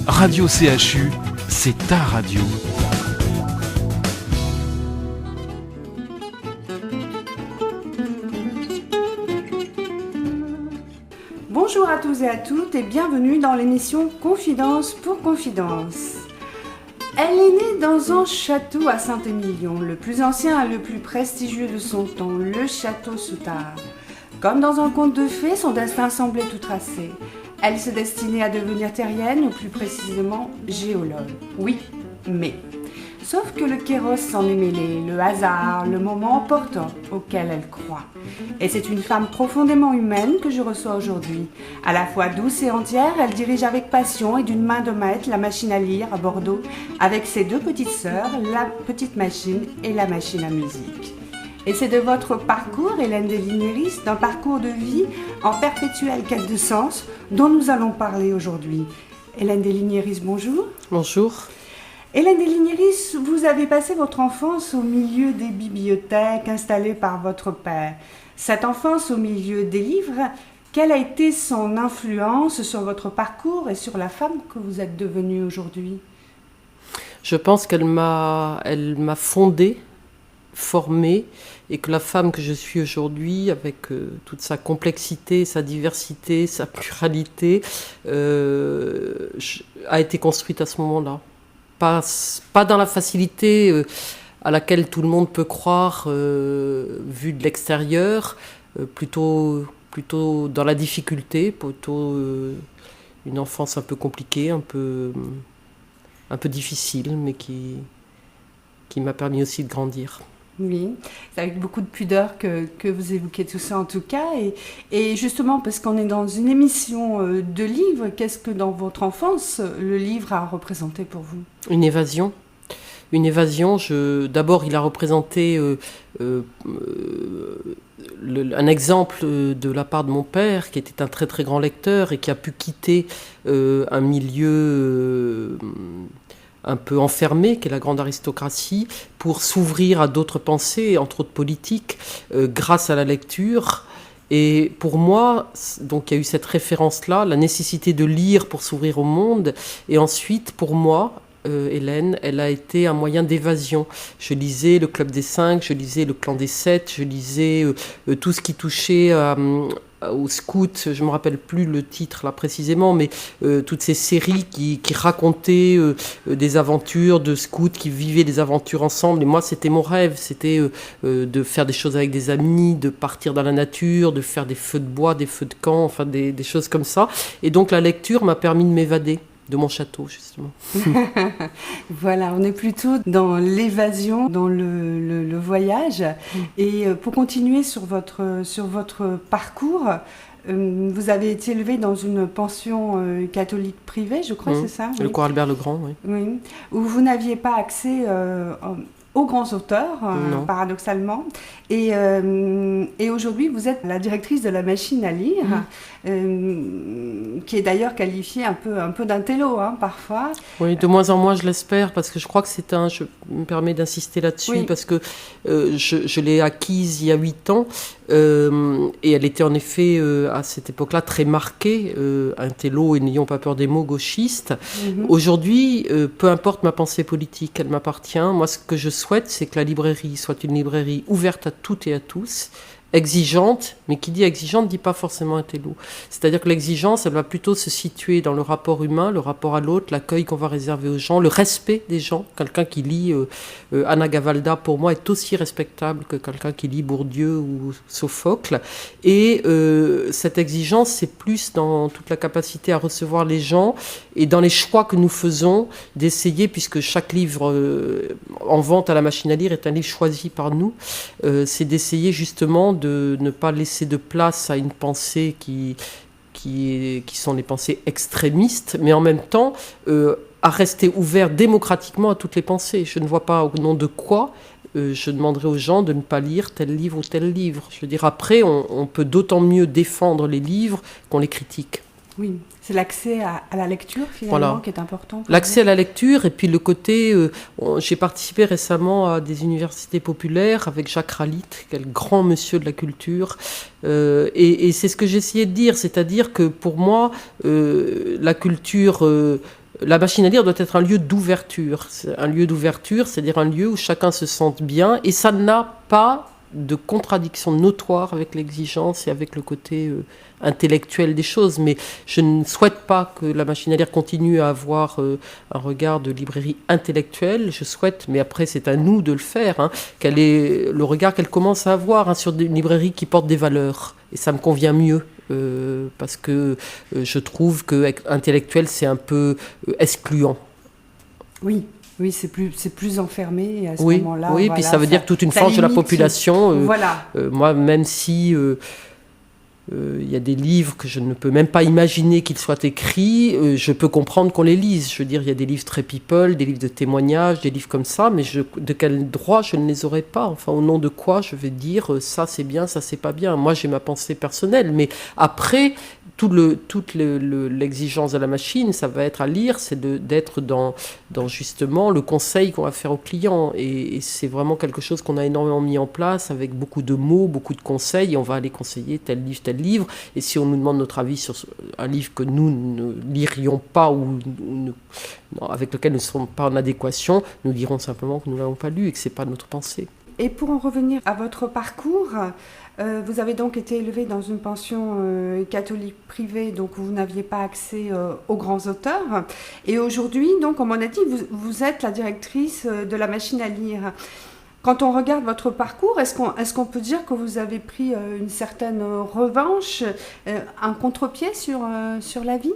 Radio CHU, c'est ta radio. Bonjour à tous et à toutes et bienvenue dans l'émission Confidence pour Confidence. Elle est née dans un château à Saint-Émilion, le plus ancien et le plus prestigieux de son temps, le château Soutard. Comme dans un conte de fées, son destin semblait tout tracé. Elle se destinait à devenir terrienne, ou plus précisément géologue. Oui, mais... Sauf que le kéros s'en est mêlé, le hasard, le moment opportun auquel elle croit. Et c'est une femme profondément humaine que je reçois aujourd'hui. À la fois douce et entière, elle dirige avec passion et d'une main de maître la machine à lire à Bordeaux, avec ses deux petites sœurs, la petite machine et la machine à musique. Et c'est de votre parcours, Hélène Desligneris, d'un parcours de vie en perpétuelle quête de sens, dont nous allons parler aujourd'hui. Hélène Desligneris, bonjour. Bonjour. Hélène Desligneris, vous avez passé votre enfance au milieu des bibliothèques installées par votre père. Cette enfance au milieu des livres, quelle a été son influence sur votre parcours et sur la femme que vous êtes devenue aujourd'hui ? Je pense qu'elle m'a fondée, formée, et que la femme que je suis aujourd'hui, avec toute sa complexité, sa diversité, sa pluralité, a été construite à ce moment-là. Pas dans la facilité à laquelle tout le monde peut croire vu de l'extérieur, plutôt dans la difficulté, plutôt une enfance un peu compliquée, un peu difficile, mais qui m'a permis aussi de grandir. Oui, c'est avec beaucoup de pudeur que vous évoquez tout ça en tout cas. Et justement, parce qu'on est dans une émission de livres, qu'est-ce que dans votre enfance, le livre a représenté pour vous ? Une évasion. D'abord, il a représenté un exemple de la part de mon père, qui était un très très grand lecteur et qui a pu quitter un milieu... un peu enfermé, qu'est la grande aristocratie, pour s'ouvrir à d'autres pensées, entre autres politiques, grâce à la lecture. Et pour moi, donc il y a eu cette référence-là, la nécessité de lire pour s'ouvrir au monde. Et ensuite, pour moi, Hélène, elle a été un moyen d'évasion. Je lisais le Club des 5, je lisais le Clan des 7, je lisais tout ce qui touchait aux scouts, je ne me rappelle plus le titre là précisément, mais toutes ces séries qui racontaient des aventures de scouts qui vivaient des aventures ensemble. Et moi, c'était mon rêve, c'était de faire des choses avec des amis, de partir dans la nature, de faire des feux de bois, des feux de camp, enfin des choses comme ça. Et donc la lecture m'a permis de m'évader de mon château, justement. Voilà, on est plutôt dans l'évasion, dans le voyage. Et pour continuer sur votre parcours, vous avez été élevé dans une pension catholique privée, je crois, c'est ça ? Le cours Albert le Grand, oui. Oui, où vous n'aviez pas accès aux grands auteurs, paradoxalement. Et aujourd'hui, vous êtes la directrice de la machine à lire, qui est d'ailleurs qualifiée un peu d'intello, parfois. Oui, de moins en moins, je l'espère, parce que je crois que je me permets d'insister là-dessus, parce que je l'ai acquise il y a 8 ans, et elle était en effet, à cette époque-là, très marquée, intello, et n'ayons pas peur des mots, gauchiste. Aujourd'hui, peu importe ma pensée politique, elle m'appartient. Moi, ce que je souhaite, c'est que la librairie soit une librairie ouverte à toutes et à tous, exigeante, mais qui dit exigeante dit pas forcément intello. C'est-à-dire que l'exigence, elle va plutôt se situer dans le rapport humain, le rapport à l'autre, l'accueil qu'on va réserver aux gens, le respect des gens. Quelqu'un qui lit Anna Gavalda, pour moi, est aussi respectable que quelqu'un qui lit Bourdieu ou Sophocle. Et cette exigence, c'est plus dans toute la capacité à recevoir les gens et dans les choix que nous faisons, d'essayer, puisque chaque livre en vente à la machine à lire est un livre choisi par nous, c'est d'essayer justement de ne pas laisser de place à une pensée qui sont les pensées extrémistes, mais en même temps à rester ouvert démocratiquement à toutes les pensées. Je ne vois pas au nom de quoi je demanderai aux gens de ne pas lire tel livre ou tel livre. Je veux dire, après, on peut d'autant mieux défendre les livres qu'on les critique. Oui, c'est l'accès à la lecture finalement qui est important. L'accès à la lecture et puis le côté... j'ai participé récemment à des universités populaires avec Jacques Ralit, qui est le grand monsieur de la culture. Et c'est ce que j'essayais de dire, c'est-à-dire que pour moi, la culture la machine à lire doit être un lieu d'ouverture. Un lieu d'ouverture, c'est-à-dire un lieu où chacun se sente bien, et ça n'a pas de contradiction notoire avec l'exigence et avec le côté intellectuel des choses. Mais je ne souhaite pas que la machine à lire continue à avoir un regard de librairie intellectuelle. Je souhaite, mais après c'est à nous de le faire, quel est le regard qu'elle commence à avoir sur une librairie qui porte des valeurs. Et ça me convient mieux. Parce que je trouve que intellectuel c'est un peu excluant. Oui, c'est plus enfermé à ce moment-là. Oui, puis ça veut dire que toute une frange de la population. Moi, même si il y a des livres que je ne peux même pas imaginer qu'ils soient écrits, je peux comprendre qu'on les lise. Je veux dire, il y a des livres très people, des livres de témoignages, des livres comme ça, mais de quel droit je ne les aurais pas? Enfin, au nom de quoi je vais dire ça c'est bien, ça c'est pas bien? Moi, j'ai ma pensée personnelle, mais après, toute l'exigence de la machine, ça va être à lire, c'est d'être dans justement le conseil qu'on va faire aux clients. Et c'est vraiment quelque chose qu'on a énormément mis en place avec beaucoup de mots, beaucoup de conseils. Et on va aller conseiller tel livre. Et si on nous demande notre avis sur un livre que nous ne lirions pas ou avec lequel nous ne sommes pas en adéquation, nous dirons simplement que nous ne l'avons pas lu et que ce n'est pas notre pensée. Et pour en revenir à votre parcours, vous avez donc été élevé dans une pension catholique privée, donc vous n'aviez pas accès aux grands auteurs. Et aujourd'hui, donc, comme on a dit, vous êtes la directrice de la machine à lire. Quand on regarde votre parcours, est-ce qu'on peut dire que vous avez pris une certaine revanche, un contre-pied sur la vie ?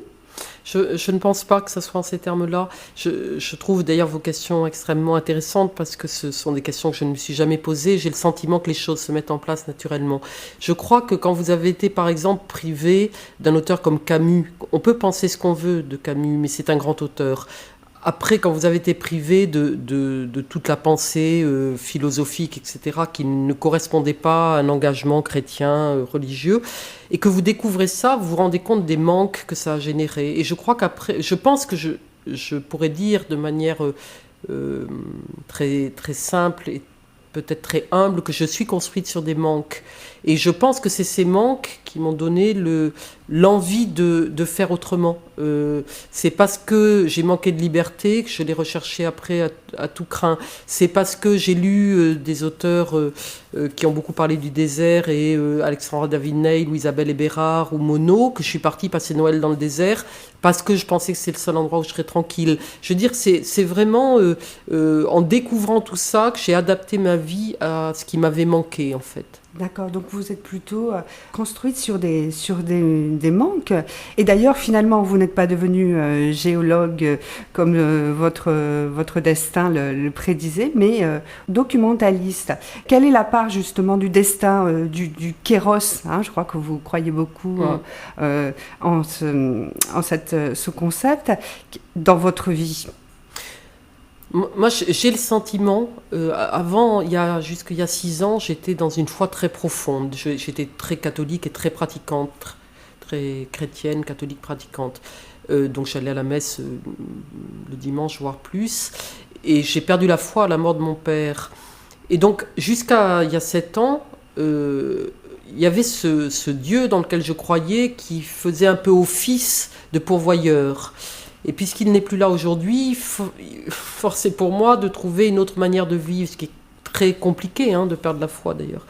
Je ne pense pas que ce soit en ces termes-là. Je trouve d'ailleurs vos questions extrêmement intéressantes parce que ce sont des questions que je ne me suis jamais posées. J'ai le sentiment que les choses se mettent en place naturellement. Je crois que quand vous avez été, par exemple, privé d'un auteur comme Camus, on peut penser ce qu'on veut de Camus, mais c'est un grand auteur. Après, quand vous avez été privé de toute la pensée philosophique, etc., qui ne correspondait pas à un engagement chrétien, religieux, et que vous découvrez ça, vous vous rendez compte des manques que ça a généré. Et je crois qu'après, je pense que je pourrais dire de manière très, très simple et peut-être très humble que je suis construite sur des manques. Et je pense que c'est ces manques qui m'ont donné l'envie de faire autrement. C'est parce que j'ai manqué de liberté que je l'ai recherché après à tout crin. C'est parce que j'ai lu des auteurs qui ont beaucoup parlé du désert, et Alexandra David-Neil, ou Isabelle Ebérard, ou Monod, que je suis partie passer Noël dans le désert, parce que je pensais que c'est le seul endroit où je serais tranquille. Je veux dire, c'est vraiment en découvrant tout ça que j'ai adapté ma vie à ce qui m'avait manqué, en fait. D'accord, donc vous êtes plutôt construite sur des manques. Et d'ailleurs, finalement, vous n'êtes pas devenue géologue comme votre destin le prédisait, mais documentaliste. Quelle est la part justement du destin du kéros, je crois que vous croyez beaucoup en ce concept dans votre vie? Moi, j'ai le sentiment, avant, jusqu'il y a 6 ans, j'étais dans une foi très profonde. J'étais très catholique et très pratiquante, très chrétienne, catholique pratiquante. Donc j'allais à la messe le dimanche, voire plus. Et j'ai perdu la foi à la mort de mon père. Et donc, jusqu'à il y a 7 ans, il y avait ce Dieu dans lequel je croyais qui faisait un peu office de pourvoyeur. Et puisqu'il n'est plus là aujourd'hui, force est pour moi de trouver une autre manière de vivre, ce qui est très compliqué de perdre la foi d'ailleurs.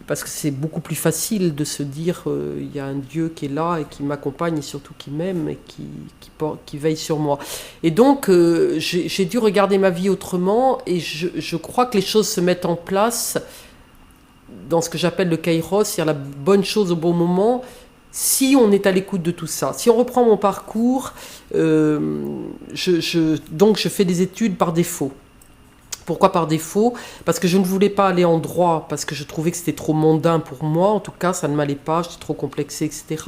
Parce que c'est beaucoup plus facile de se dire il y a un Dieu qui est là et qui m'accompagne et surtout qui m'aime et qui veille sur moi. Et donc j'ai dû regarder ma vie autrement, et je crois que les choses se mettent en place dans ce que j'appelle le kairos, c'est-à-dire la bonne chose au bon moment, si on est à l'écoute de tout ça. Si on reprend mon parcours, donc je fais des études par défaut. Pourquoi par défaut ? Parce que je ne voulais pas aller en droit, parce que je trouvais que c'était trop mondain pour moi. En tout cas, ça ne m'allait pas, j'étais trop complexée, etc.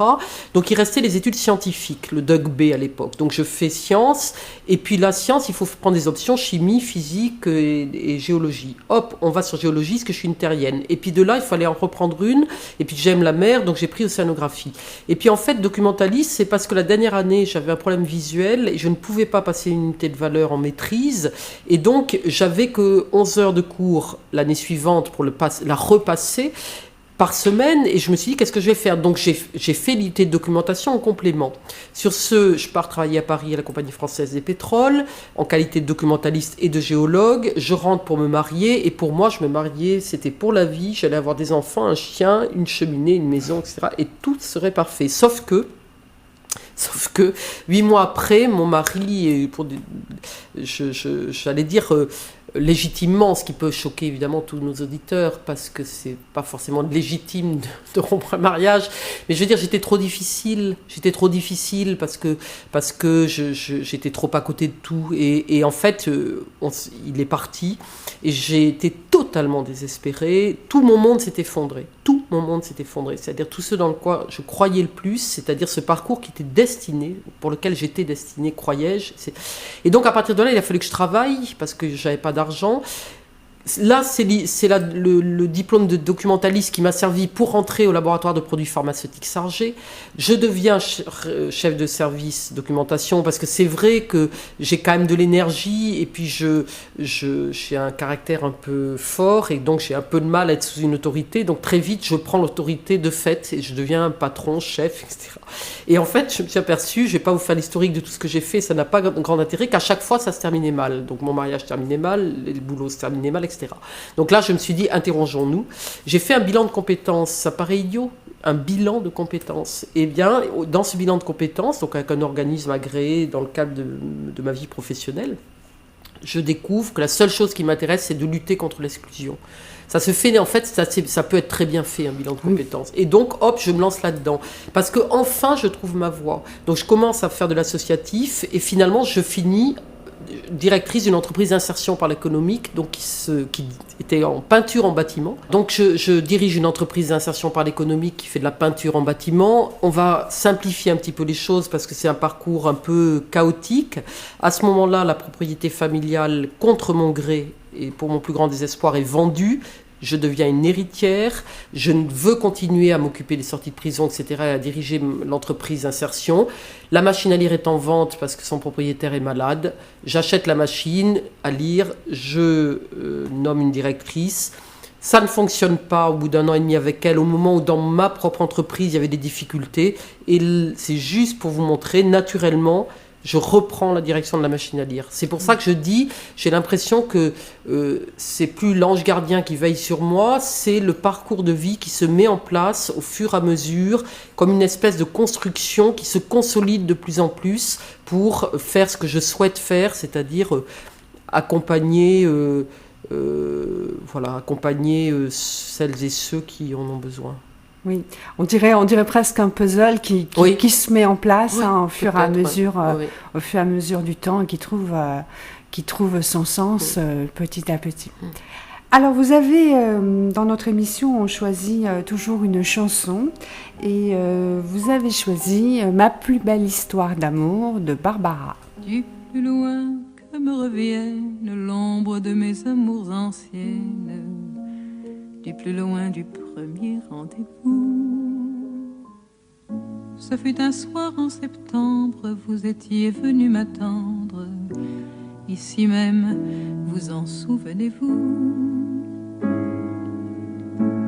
Donc il restait les études scientifiques, le DUG-B à l'époque. Donc je fais sciences, et puis la science, il faut prendre des options, chimie, physique et géologie. Hop, on va sur géologie, parce que je suis une terrienne. Et puis de là, il fallait en reprendre une, et puis j'aime la mer, donc j'ai pris océanographie. Et puis en fait, documentaliste, c'est parce que la dernière année, j'avais un problème visuel, et je ne pouvais pas passer une unité de valeur en maîtrise, et donc j'avais que 11 heures de cours l'année suivante pour la repasser. par semaine, et je me suis dit, qu'est-ce que je vais faire? Donc j'ai fait l'unité de documentation en complément. Sur ce, je pars travailler à Paris à la Compagnie française des pétroles, en qualité de documentaliste et de géologue. Je rentre pour me marier, et pour moi, je me mariais, c'était pour la vie, j'allais avoir des enfants, un chien, une cheminée, une maison, etc. Et tout serait parfait. Sauf que 8 mois après, mon mari, j'allais dire légitimement, ce qui peut choquer évidemment tous nos auditeurs, parce que c'est pas forcément légitime de rompre un mariage, mais je veux dire, j'étais trop difficile parce que j'étais trop à côté de tout, et en fait, il est parti, et j'ai été totalement désespérée. Tout mon monde s'est effondré, c'est-à-dire tout ce dans quoi je croyais le plus, c'est-à-dire ce parcours qui était destiné, pour lequel j'étais destinée, croyais-je. Et donc à partir de là, il a fallu que je travaille, parce que j'avais pas d'argent. Là, c'est le diplôme de documentaliste qui m'a servi pour rentrer au laboratoire de produits pharmaceutiques Sargé. Je deviens chef de service documentation, parce que c'est vrai que j'ai quand même de l'énergie, et puis j'ai un caractère un peu fort, et donc j'ai un peu de mal à être sous une autorité. Donc très vite, je prends l'autorité de fait, et je deviens un patron, chef, etc. Et en fait, je me suis aperçu, je ne vais pas vous faire l'historique de tout ce que j'ai fait, ça n'a pas grand intérêt, qu'à chaque fois, ça se terminait mal. Donc mon mariage terminait mal, le boulot se terminait mal, etc. Donc là, je me suis dit, interrogeons-nous. J'ai fait un bilan de compétences, ça paraît idiot, un bilan de compétences. Eh bien, dans ce bilan de compétences, donc avec un organisme agréé dans le cadre de ma vie professionnelle, je découvre que la seule chose qui m'intéresse, c'est de lutter contre l'exclusion. Ça se fait, en fait, ça peut être très bien fait, un bilan de compétences. Et donc, hop, je me lance là-dedans. Parce que enfin, je trouve ma voie. Donc, je commence à faire de l'associatif, et finalement, je finis directrice d'une entreprise d'insertion par l'économique, donc qui était en peinture en bâtiment. Donc je dirige une entreprise d'insertion par l'économique qui fait de la peinture en bâtiment. On va simplifier un petit peu les choses parce que c'est un parcours un peu chaotique. À ce moment-là, la propriété familiale, contre mon gré et pour mon plus grand désespoir, est vendue. Je deviens une héritière, je veux continuer à m'occuper des sorties de prison, etc., et à diriger l'entreprise d'insertion. La machine à lire est en vente parce que son propriétaire est malade. J'achète la machine à lire, je nomme une directrice. Ça ne fonctionne pas au bout d'un an et demi avec elle, au moment où dans ma propre entreprise, il y avait des difficultés. Et c'est juste pour vous montrer, naturellement, je reprends la direction de la machine à lire. C'est pour ça que je dis, j'ai l'impression que c'est plus l'ange gardien qui veille sur moi, c'est le parcours de vie qui se met en place au fur et à mesure, comme une espèce de construction qui se consolide de plus en plus pour faire ce que je souhaite faire, c'est-à-dire accompagner celles et ceux qui en ont besoin. Oui, on dirait presque un puzzle qui se met en place au fur et à mesure du temps, et qui trouve son sens petit à petit. Alors vous avez, dans notre émission, on choisit toujours une chanson, et vous avez choisi Ma plus belle histoire d'amour de Barbara. Du plus loin que me revienne l'ombre de mes amours anciennes, du plus loin du premier rendez-vous. Ce fut un soir en septembre, vous étiez venu m'attendre, ici même, vous en souvenez-vous?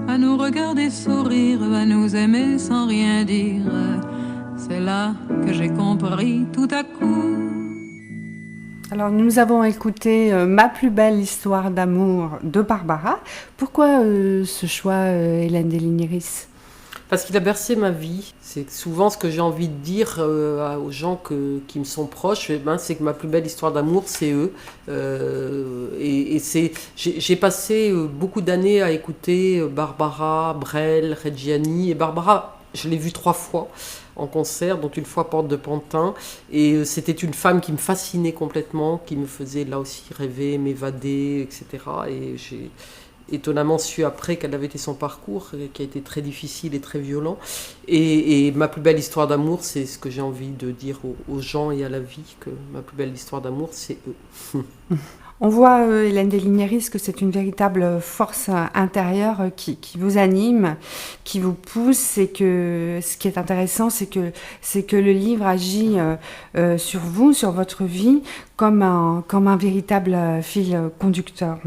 À nous regarder sourire, à nous aimer sans rien dire, c'est là que j'ai compris tout à coup. Alors, nous avons écouté Ma plus belle histoire d'amour de Barbara. Pourquoi ce choix, Hélène Deligneris ? Parce qu'il a bercé ma vie. C'est souvent ce que j'ai envie de dire aux gens qui me sont proches. C'est que ma plus belle histoire d'amour, c'est eux. J'ai passé beaucoup d'années à écouter Barbara, Brel, Reggiani. Et Barbara, je l'ai vue 3 fois en concert, dont une fois Porte de Pantin, et c'était une femme qui me fascinait complètement, qui me faisait là aussi rêver, m'évader, etc. Et j'ai étonnamment su après quel avait été son parcours, qui a été très difficile et très violent. Et ma plus belle histoire d'amour, c'est ce que j'ai envie de dire aux gens et à la vie, que ma plus belle histoire d'amour, c'est eux. On voit, Hélène Desligneris, que c'est une véritable force intérieure qui vous anime, qui vous pousse, et que ce qui est intéressant, c'est que le livre agit sur vous, sur votre vie, comme un véritable fil conducteur.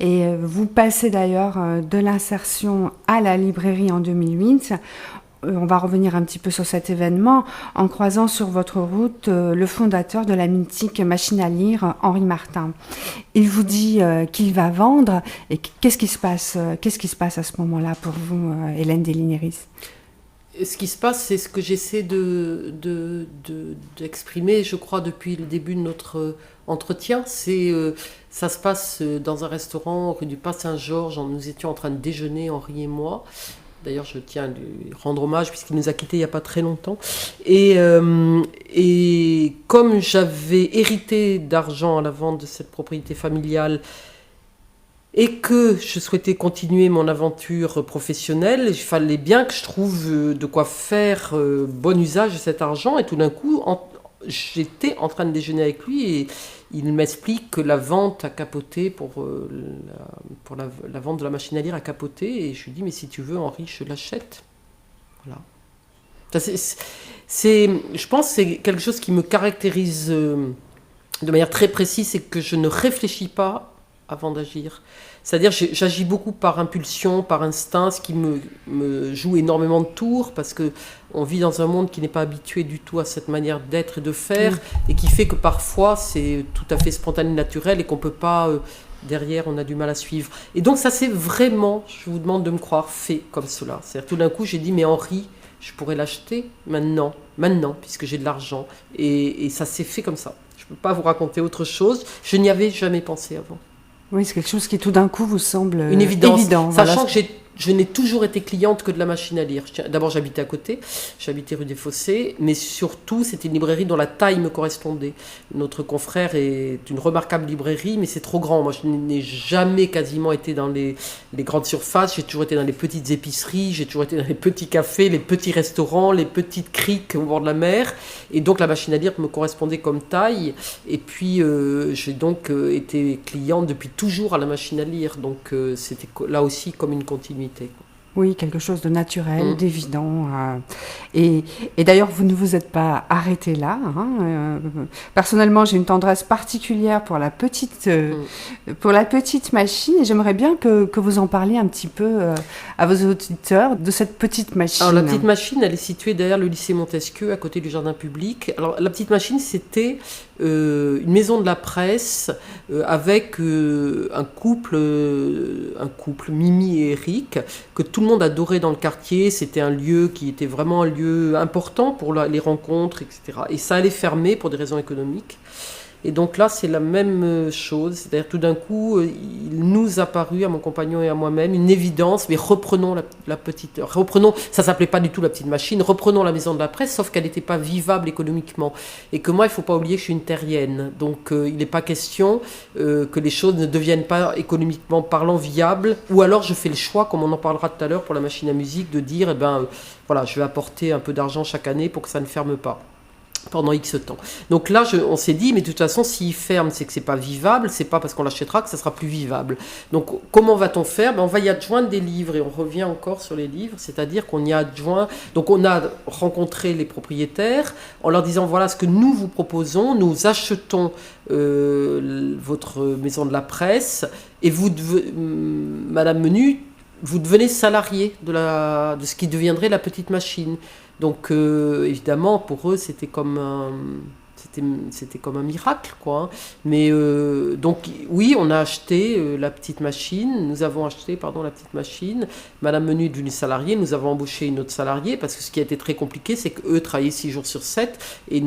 Et vous passez d'ailleurs de l'insertion à la librairie en 2008. On va revenir un petit peu sur cet événement en croisant sur votre route le fondateur de la mythique machine à lire, Henri Martin. Il vous dit qu'il va vendre. Et qu'est-ce qui se passe à ce moment-là pour vous, Hélène Desligneris ? Ce qui se passe, c'est ce que j'essaie d'exprimer, je crois, depuis le début de notre entretien. Ça se passe dans un restaurant rue du Pas-Saint-Georges. Nous étions en train de déjeuner, Henri et moi. D'ailleurs, je tiens à lui rendre hommage puisqu'il nous a quittés il n'y a pas très longtemps. Et comme j'avais hérité d'argent à la vente de cette propriété familiale et que je souhaitais continuer mon aventure professionnelle, il fallait bien que je trouve de quoi faire bon usage de cet argent. Et tout d'un coup, j'étais en train de déjeuner avec lui et il m'explique que la vente a capoté pour la vente de la machine à lire a capoté. Et je lui dis, mais si tu veux, Henri, je l'achète. Voilà. Je pense que c'est quelque chose qui me caractérise de manière très précise, c'est que je ne réfléchis pas avant d'agir. C'est-à-dire j'agis beaucoup par impulsion, par instinct, ce qui me joue énormément de tours, parce qu'on vit dans un monde qui n'est pas habitué du tout à cette manière d'être et de faire, et qui fait que parfois c'est tout à fait spontané, naturel, et qu'on ne peut pas, derrière on a du mal à suivre. Et donc ça c'est vraiment, je vous demande de me croire, fait comme cela. C'est-à-dire tout d'un coup j'ai dit, mais Henri, je pourrais l'acheter maintenant, puisque j'ai de l'argent, et ça s'est fait comme ça. Je ne peux pas vous raconter autre chose, je n'y avais jamais pensé avant. Oui, c'est quelque chose qui tout d'un coup vous semble une évidence, évident. Sachant que je n'ai toujours été cliente que de la machine à lire. D'abord, j'habitais à côté, j'habitais rue des Fossés, mais surtout, c'était une librairie dont la taille me correspondait. Notre confrère est une remarquable librairie, mais c'est trop grand. Moi, je n'ai jamais quasiment été dans les grandes surfaces, j'ai toujours été dans les petites épiceries, j'ai toujours été dans les petits cafés, les petits restaurants, les petites criques au bord de la mer, et donc la machine à lire me correspondait comme taille, et puis j'ai donc été cliente depuis toujours à la machine à lire, donc c'était là aussi comme une continuité. Oui, quelque chose de naturel, d'évident. Et d'ailleurs, vous ne vous êtes pas arrêté là. Personnellement, j'ai une tendresse particulière pour la petite machine. Et j'aimerais bien que vous en parliez un petit peu à vos auditeurs de cette petite machine. Alors, la petite machine, elle est située derrière le lycée Montesquieu, à côté du jardin public. Alors, la petite machine, c'était une maison de la presse avec un couple, Mimi et Eric, que tout le monde adorait dans le quartier. C'était un lieu qui était vraiment un lieu important pour les rencontres, etc. Et ça allait fermer pour des raisons économiques. Et donc là, c'est la même chose. C'est-à-dire, tout d'un coup, il nous a paru, à mon compagnon et à moi-même, une évidence. Mais reprenons ça s'appelait pas du tout la petite machine, reprenons la maison de la presse, sauf qu'elle n'était pas vivable économiquement. Et que moi, il ne faut pas oublier que je suis une terrienne. Donc, il n'est pas question que les choses ne deviennent pas économiquement parlant viables. Ou alors, je fais le choix, comme on en parlera tout à l'heure pour la machine à musique, de dire, voilà, je vais apporter un peu d'argent chaque année pour que ça ne ferme pas pendant X temps. Donc là, on s'est dit, mais de toute façon, s'il ferme, c'est que c'est pas vivable, c'est pas parce qu'on l'achètera que ça sera plus vivable. Donc, comment va-t-on faire ? On va y adjoindre des livres, et on revient encore sur les livres, c'est-à-dire qu'on y adjoint... Donc, on a rencontré les propriétaires en leur disant, voilà ce que nous vous proposons, nous achetons votre maison de la presse, et vous, Madame Menu, vous devenez salarié de ce qui deviendrait la petite machine. Donc évidemment pour eux c'était comme un miracle quoi. Mais donc oui, on a acheté la petite machine. Nous avons acheté la petite machine. Madame Menu est devenue salariée. Nous avons embauché une autre salariée parce que ce qui a été très compliqué, c'est qu'eux travaillaient 6 jours sur 7 et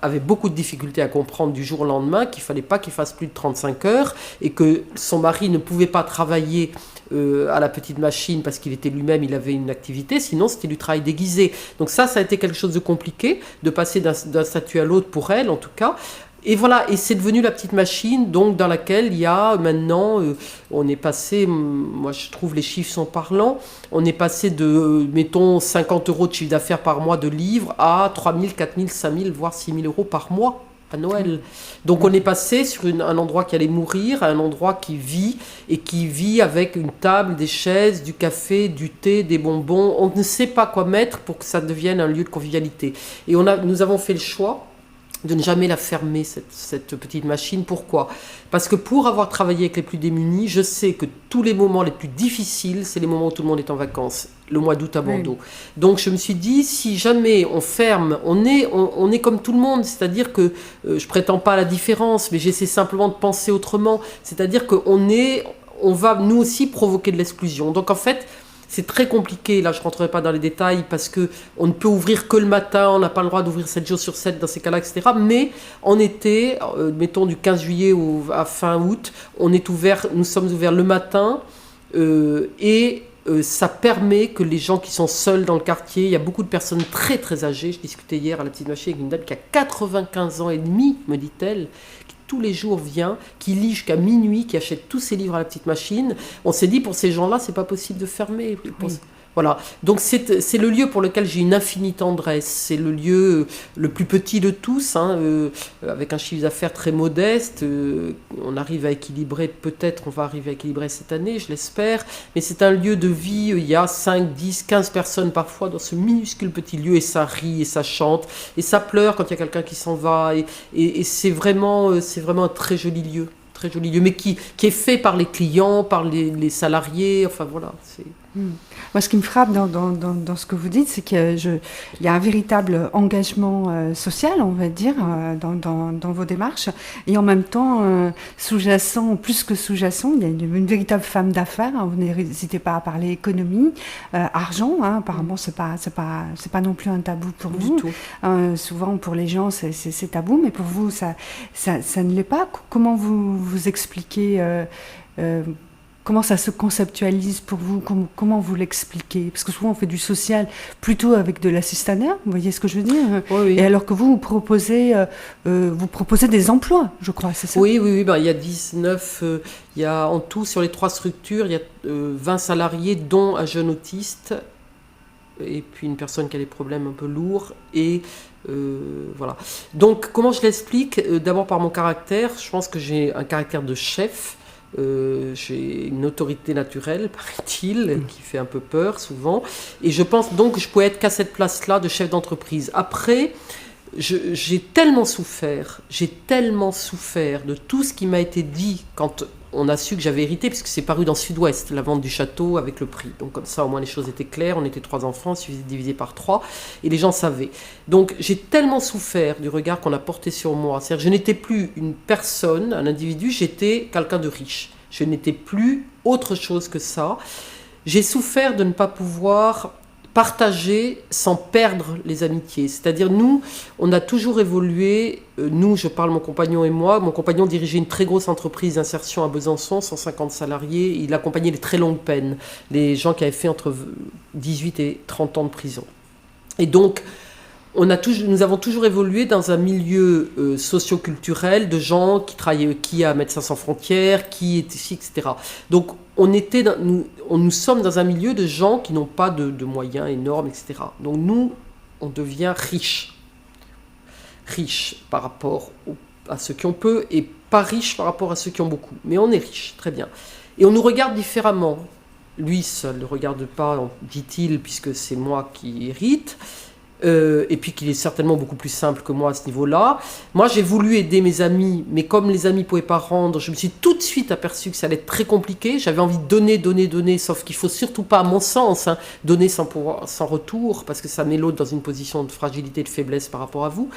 avaient beaucoup de difficultés à comprendre du jour au lendemain qu'il fallait pas qu'il fasse plus de 35 heures et que son mari ne pouvait pas travailler à la petite machine parce qu'il était lui-même, il avait une activité, sinon c'était du travail déguisé. Donc ça a été quelque chose de compliqué, de passer d'un statut à l'autre pour elle en tout cas. Et voilà, et c'est devenu la petite machine donc dans laquelle il y a maintenant, on est passé, moi je trouve les chiffres sont parlants, on est passé de, mettons, 50 € de chiffre d'affaires par mois de livres à 3 000, 4 000, 5 000, voire 6 000 € par mois. à Noël. Donc on est passé sur un endroit qui allait mourir à un endroit qui vit, et qui vit avec une table, des chaises, du café, du thé, des bonbons. On ne sait pas quoi mettre pour que ça devienne un lieu de convivialité. Et nous avons fait le choix de ne jamais la fermer, cette petite machine. Pourquoi ? Parce que pour avoir travaillé avec les plus démunis, je sais que tous les moments les plus difficiles, c'est les moments où tout le monde est en vacances. Le mois d'août à Bordeaux. Oui. Donc je me suis dit, si jamais on ferme, on est comme tout le monde. C'est-à-dire que je prétends pas à la différence, mais j'essaie simplement de penser autrement. C'est-à-dire on va nous aussi provoquer de l'exclusion. Donc en fait, c'est très compliqué, là je ne rentrerai pas dans les détails parce qu'on ne peut ouvrir que le matin, on n'a pas le droit d'ouvrir 7 jours sur 7 dans ces cas-là, etc. Mais en été, mettons du 15 juillet à fin août, nous sommes ouverts le matin et ça permet que les gens qui sont seuls dans le quartier, il y a beaucoup de personnes très très âgées, je discutais hier à la petite machine avec une dame qui a 95 ans et demi, me dit-elle, tous les jours vient, qui lit jusqu'à minuit, qui achète tous ses livres à la petite machine. On s'est dit, pour ces gens-là, c'est pas possible de fermer. Oui. Voilà. Donc c'est le lieu pour lequel j'ai une infinie tendresse. C'est le lieu le plus petit de tous, avec un chiffre d'affaires très modeste. On arrive à équilibrer, peut-être on va arriver à équilibrer cette année, je l'espère. Mais c'est un lieu de vie, il y a 5, 10, 15 personnes parfois dans ce minuscule petit lieu, et ça rit, et ça chante, et ça pleure quand il y a quelqu'un qui s'en va. Et c'est vraiment un très joli lieu, mais qui est fait par les clients, par les salariés, enfin voilà, c'est... Moi, ce qui me frappe dans ce que vous dites, c'est qu'il y a un véritable engagement social, on va dire, dans vos démarches. Et en même temps, sous-jacent, plus que sous-jacent, il y a une véritable femme d'affaires. Vous n'hésitez pas à parler économie, argent. Apparemment, c'est pas non plus un tabou pour vous. Du tout. Souvent, pour les gens, c'est tabou, mais pour vous, ça ne l'est pas. Comment vous expliquez comment ça se conceptualise pour vous ? Comment vous l'expliquez ? Parce que souvent on fait du social plutôt avec de l'assistanat, vous voyez ce que je veux dire ? Oui. Et alors que vous proposez des emplois, je crois, c'est ça ? Oui, il y a 19, il y a en tout sur les 3 structures, il y a 20 salariés, dont un jeune autiste, et puis une personne qui a des problèmes un peu lourds, et voilà. Donc comment je l'explique ? D'abord par mon caractère, je pense que j'ai un caractère de chef. J'ai une autorité naturelle, paraît-il, qui fait un peu peur souvent, et je pense donc que je pouvais être qu'à cette place-là de chef d'entreprise. Après, j'ai tellement souffert de tout ce qui m'a été dit quand on a su que j'avais hérité, puisque c'est paru dans Sud-Ouest, la vente du château avec le prix. Donc comme ça, au moins les choses étaient claires. On était 3 enfants, il suffisait de diviser par 3, et les gens savaient. Donc j'ai tellement souffert du regard qu'on a porté sur moi. C'est-à-dire, je n'étais plus une personne, un individu, j'étais quelqu'un de riche. Je n'étais plus autre chose que ça. J'ai souffert de ne pas pouvoir partager sans perdre les amitiés. C'est-à-dire, nous, on a toujours évolué, je parle mon compagnon et moi. Mon compagnon dirigeait une très grosse entreprise d'insertion à Besançon, 150 salariés. Il accompagnait les très longues peines, les gens qui avaient fait entre 18 et 30 ans de prison. Et donc, nous avons toujours évolué dans un milieu socio-culturel de gens qui travaillaient, qui à Médecins sans frontières, qui étaient ici, etc. Donc, nous sommes dans un milieu de gens qui n'ont pas de moyens énormes, etc. Donc nous, on devient riches par rapport à ceux qui ont peu, et pas riches par rapport à ceux qui ont beaucoup. Mais on est riches, très bien. Et on nous regarde différemment. Lui seul ne le regarde pas, dit-il, puisque c'est moi qui hérite. Et puis qu'il est certainement beaucoup plus simple que moi à ce niveau-là. Moi, j'ai voulu aider mes amis, mais comme les amis ne pouvaient pas rendre, je me suis tout de suite aperçu que ça allait être très compliqué. J'avais envie de donner, sauf qu'il ne faut surtout pas, à mon sens, donner sans retour, parce que ça met l'autre dans une position de fragilité, de faiblesse par rapport à vous.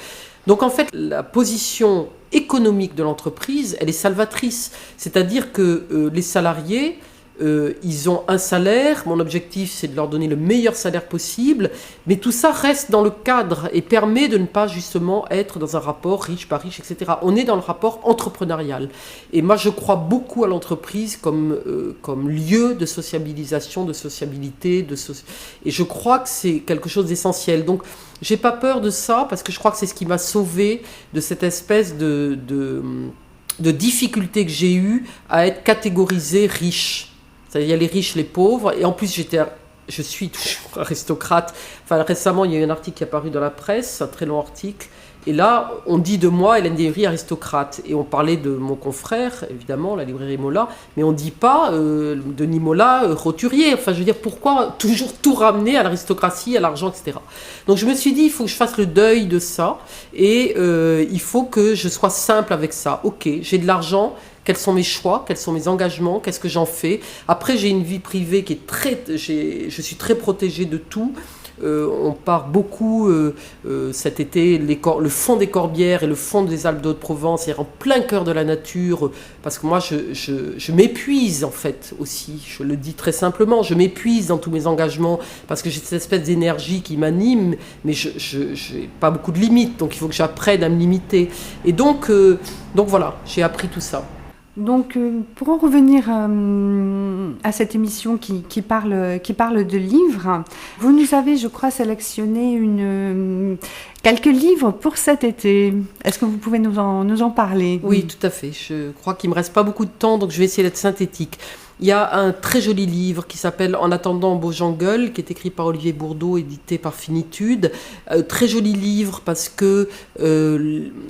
Donc en fait, la position économique de l'entreprise, elle est salvatrice. C'est-à-dire que les salariés... ils ont un salaire, mon objectif c'est de leur donner le meilleur salaire possible, mais tout ça reste dans le cadre et permet de ne pas justement être dans un rapport riche par riche, etc. On est dans le rapport entrepreneurial. Et moi je crois beaucoup à l'entreprise comme lieu de sociabilisation, de sociabilité, et je crois que c'est quelque chose d'essentiel. Donc j'ai pas peur de ça, parce que je crois que c'est ce qui m'a sauvé de cette espèce de difficulté que j'ai eue à être catégorisé riche. C'est-à-dire, il y a les riches, les pauvres, et en plus je suis toujours aristocrate. Enfin, récemment, il y a eu un article qui est apparu dans la presse, un très long article, Et là, on dit de moi, Hélène Dery, aristocrate. Et on parlait de mon confrère, évidemment, la librairie Mola, mais on ne dit pas Denis Mola, roturier. Enfin, je veux dire, pourquoi toujours tout ramener à l'aristocratie, à l'argent, etc. Donc je me suis dit, il faut que je fasse le deuil de ça, et il faut que je sois simple avec ça. Ok, j'ai de l'argent, quels sont mes choix, quels sont mes engagements, qu'est-ce que j'en fais. Après, j'ai une vie privée qui est je suis très protégée de tout. On part beaucoup cet été, le fond des Corbières et le fond des Alpes d'Haute-Provence, c'est en plein cœur de la nature, parce que moi je m'épuise en fait aussi, je le dis très simplement, je m'épuise dans tous mes engagements, parce que j'ai cette espèce d'énergie qui m'anime, mais je n'ai pas beaucoup de limites, donc il faut que j'apprenne à me limiter. Et donc voilà, j'ai appris tout ça. Donc, pour en revenir à cette émission qui parle de livres, vous nous avez, je crois, sélectionné quelques livres pour cet été. Est-ce que vous pouvez nous en parler ? Oui, tout à fait. Je crois qu'il ne me reste pas beaucoup de temps, donc je vais essayer d'être synthétique. Il y a un très joli livre qui s'appelle « En attendant Beaujangueul », qui est écrit par Olivier Bourdeau, édité par Finitude. Très joli livre parce que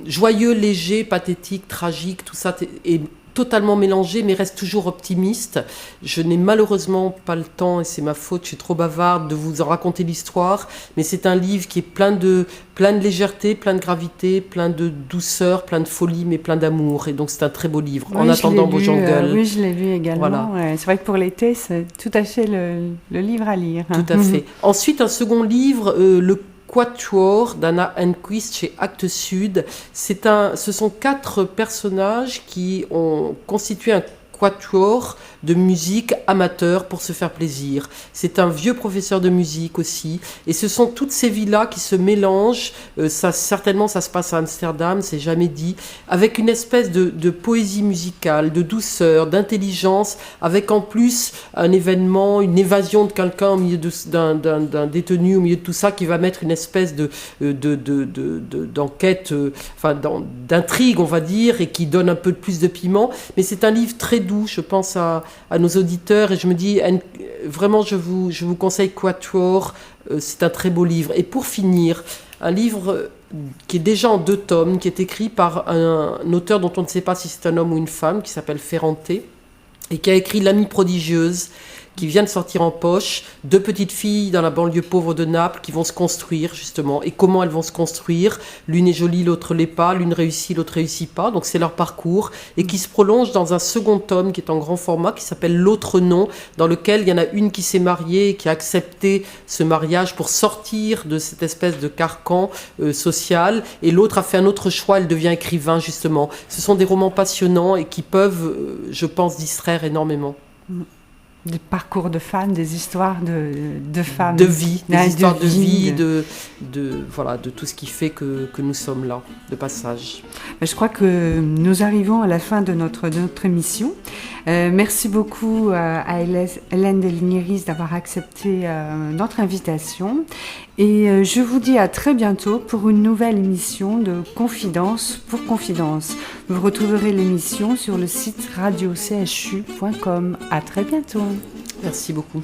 joyeux, léger, pathétique, tragique, tout ça est totalement mélangé, mais reste toujours optimiste. Je n'ai malheureusement pas le temps, et c'est ma faute, je suis trop bavarde, de vous en raconter l'histoire, mais c'est un livre qui est plein de légèreté, plein de gravité, plein de douceur, plein de folie, mais plein d'amour. Et donc c'est un très beau livre. Oui, En attendant Beaujangueul. Oui, je l'ai lu également. Voilà. Ouais, c'est vrai que pour l'été, c'est tout à fait le livre à lire. Tout à fait. Ensuite, un second livre, le Quatuor d'Anna Enquist chez Actes Sud. Ce sont 4 personnages qui ont constitué un quatuor de musique amateur pour se faire plaisir. C'est un vieux professeur de musique aussi. Et ce sont toutes ces vies-là qui se mélangent. Certainement, ça se passe à Amsterdam, c'est jamais dit. Avec une espèce de poésie musicale, de douceur, d'intelligence, avec en plus un événement, une évasion de quelqu'un au milieu d'un détenu, au milieu de tout ça, qui va mettre une espèce d'enquête, d'intrigue, on va dire, et qui donne un peu plus de piment. Mais c'est un livre très doux, je pense à nos auditeurs, et je me dis, vraiment, je vous conseille Quatuor, c'est un très beau livre. Et pour finir, un livre qui est déjà en 2 tomes, qui est écrit par un auteur dont on ne sait pas si c'est un homme ou une femme, qui s'appelle Ferrante, et qui a écrit L'amie prodigieuse, qui vient de sortir en poche, 2 petites filles dans la banlieue pauvre de Naples qui vont se construire justement. Et comment elles vont se construire ? L'une est jolie, l'autre l'est pas, l'une réussit, l'autre réussit pas. Donc c'est leur parcours, et qui se prolonge dans un second tome qui est en grand format, qui s'appelle L'autre nom, dans lequel il y en a une qui s'est mariée et qui a accepté ce mariage pour sortir de cette espèce de carcan social, et l'autre a fait un autre choix, elle devient écrivain justement. Ce sont des romans passionnants et qui peuvent, je pense, distraire énormément. Des parcours de femmes, des histoires de femmes. De vie, des histoires de vie, de tout ce qui fait que nous sommes là, de passage. Je crois que nous arrivons à la fin de notre émission. Merci beaucoup à Hélène Deligneris d'avoir accepté notre invitation. Et je vous dis à très bientôt pour une nouvelle émission de Confidence pour Confidence. Vous retrouverez l'émission sur le site radio-chu.com. À très bientôt. Merci beaucoup.